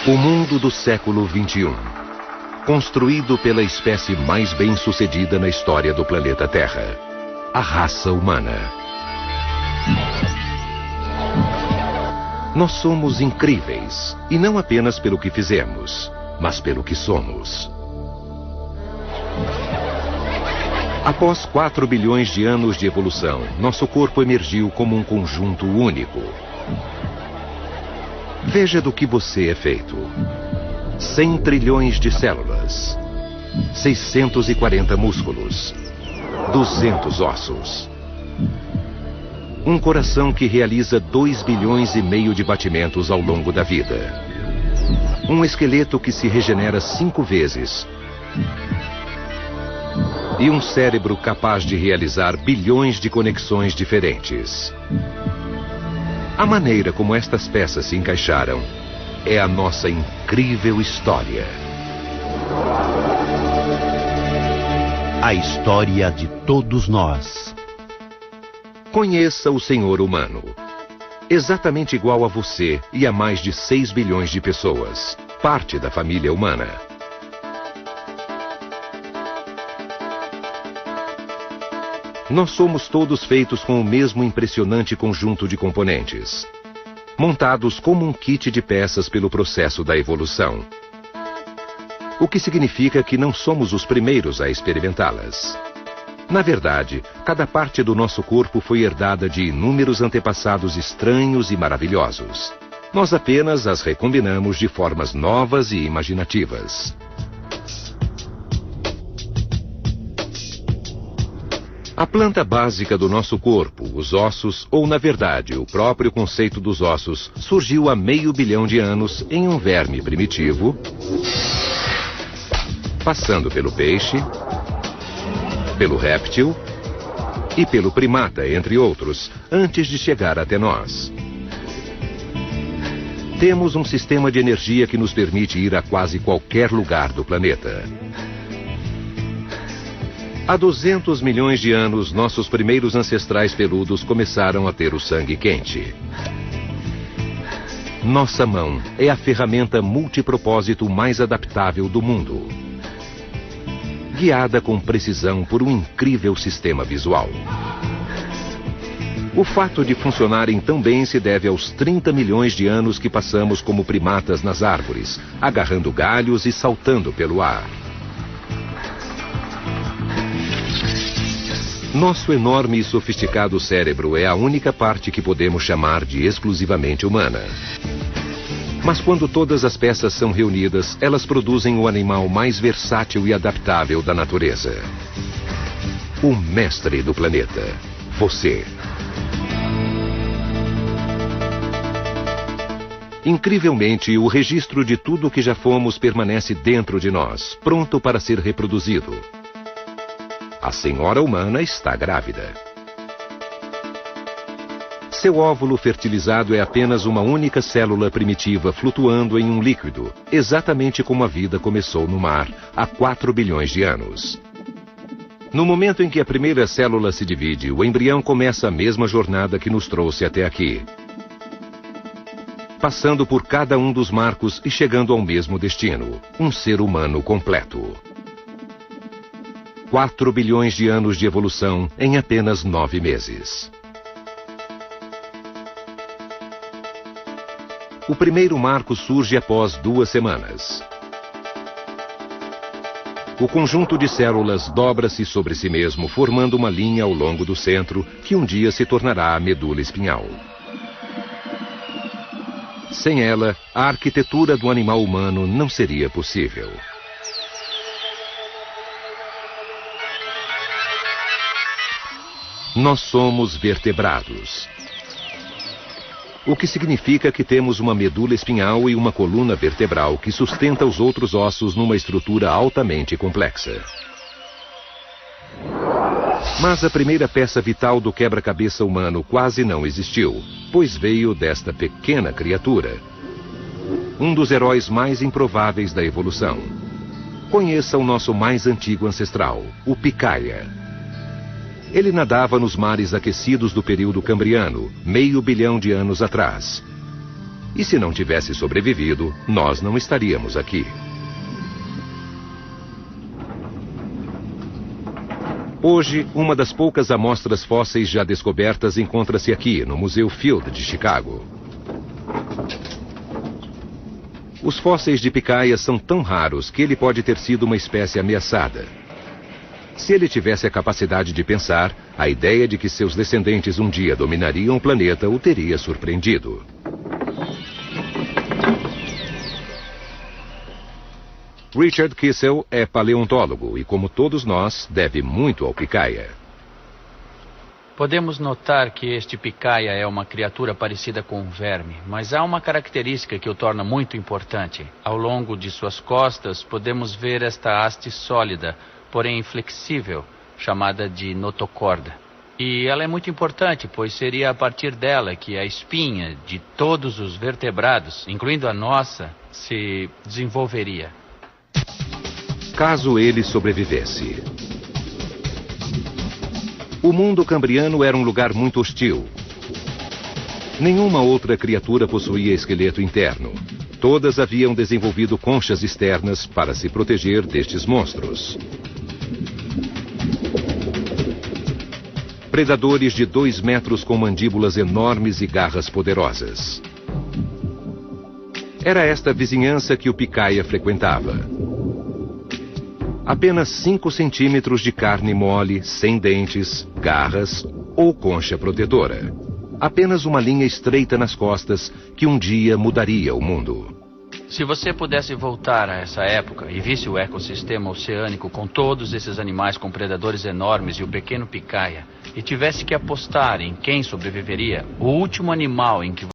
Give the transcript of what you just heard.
O mundo do século XXI, construído pela espécie mais bem-sucedida na história do planeta Terra, a raça humana. Nós somos incríveis, e não apenas pelo que fizemos, mas pelo que somos. Após 4 bilhões de anos de evolução, nosso corpo emergiu como um conjunto único. Veja do que você é feito. 100 trilhões de células, 640 músculos, 200 ossos. Um coração que realiza 2 bilhões e meio de batimentos ao longo da vida. Um esqueleto que se regenera 5 vezes. E um cérebro capaz de realizar bilhões de conexões diferentes. A maneira como estas peças se encaixaram é a nossa incrível história. A história de todos nós. Conheça o Senhor humano. Exatamente igual a você e a mais de 6 bilhões de pessoas. Parte da família humana. Nós somos todos feitos com o mesmo impressionante conjunto de componentes, montados como um kit de peças pelo processo da evolução. O que significa que não somos os primeiros a experimentá-las. Na verdade, cada parte do nosso corpo foi herdada de inúmeros antepassados estranhos e maravilhosos. Nós apenas as recombinamos de formas novas e imaginativas. A planta básica do nosso corpo, os ossos, ou na verdade, o próprio conceito dos ossos, surgiu há meio bilhão de anos em um verme primitivo, passando pelo peixe, pelo réptil e pelo primata, entre outros, antes de chegar até nós. Temos um sistema de energia que nos permite ir a quase qualquer lugar do planeta. Há 200 milhões de anos, nossos primeiros ancestrais peludos começaram a ter o sangue quente. Nossa mão é a ferramenta multipropósito mais adaptável do mundo, guiada com precisão por um incrível sistema visual. O fato de funcionarem tão bem se deve aos 30 milhões de anos que passamos como primatas nas árvores, agarrando galhos e saltando pelo ar. Nosso enorme e sofisticado cérebro é a única parte que podemos chamar de exclusivamente humana. Mas quando todas as peças são reunidas, elas produzem o animal mais versátil e adaptável da natureza. O mestre do planeta. Você. Incrivelmente, o registro de tudo o que já fomos permanece dentro de nós, pronto para ser reproduzido. A senhora humana está grávida. Seu óvulo fertilizado é apenas uma única célula primitiva flutuando em um líquido, exatamente como a vida começou no mar há 4 bilhões de anos. No momento em que a primeira célula se divide, o embrião começa a mesma jornada que nos trouxe até aqui, passando por cada um dos marcos e chegando ao mesmo destino, um ser humano completo. 4 bilhões de anos de evolução em apenas 9 meses. O primeiro marco surge após 2 semanas. O conjunto de células dobra-se sobre si mesmo, formando uma linha ao longo do centro, que um dia se tornará a medula espinhal. Sem ela, a arquitetura do animal humano não seria possível. Nós somos vertebrados. O que significa que temos uma medula espinhal e uma coluna vertebral que sustenta os outros ossos numa estrutura altamente complexa. Mas a primeira peça vital do quebra-cabeça humano quase não existiu, pois veio desta pequena criatura. Um dos heróis mais improváveis da evolução. Conheça o nosso mais antigo ancestral, o picaia. Ele nadava nos mares aquecidos do período cambriano, meio bilhão de anos atrás. E se não tivesse sobrevivido, nós não estaríamos aqui. Hoje, uma das poucas amostras fósseis já descobertas encontra-se aqui, no Museu Field de Chicago. Os fósseis de picaia são tão raros que ele pode ter sido uma espécie ameaçada. Se ele tivesse a capacidade de pensar, a ideia de que seus descendentes um dia dominariam o planeta o teria surpreendido. Richard Kissel é paleontólogo e, como todos nós, deve muito ao picaia. Podemos notar que este picaia é uma criatura parecida com um verme, mas há uma característica que o torna muito importante. Ao longo de suas costas, podemos ver esta haste sólida, porém inflexível, chamada de notocorda. E ela é muito importante, pois seria a partir dela que a espinha de todos os vertebrados, incluindo a nossa, se desenvolveria. Caso ele sobrevivesse. O mundo cambriano era um lugar muito hostil. Nenhuma outra criatura possuía esqueleto interno. Todas haviam desenvolvido conchas externas para se proteger destes monstros. Predadores de 2 metros com mandíbulas enormes e garras poderosas. Era esta vizinhança que o picaia frequentava. Apenas 5 centímetros de carne mole, sem dentes, garras ou concha protetora. Apenas uma linha estreita nas costas que um dia mudaria o mundo. Se você pudesse voltar a essa época e visse o ecossistema oceânico com todos esses animais com predadores enormes e o pequeno picaia, e tivesse que apostar em quem sobreviveria, o último animal em que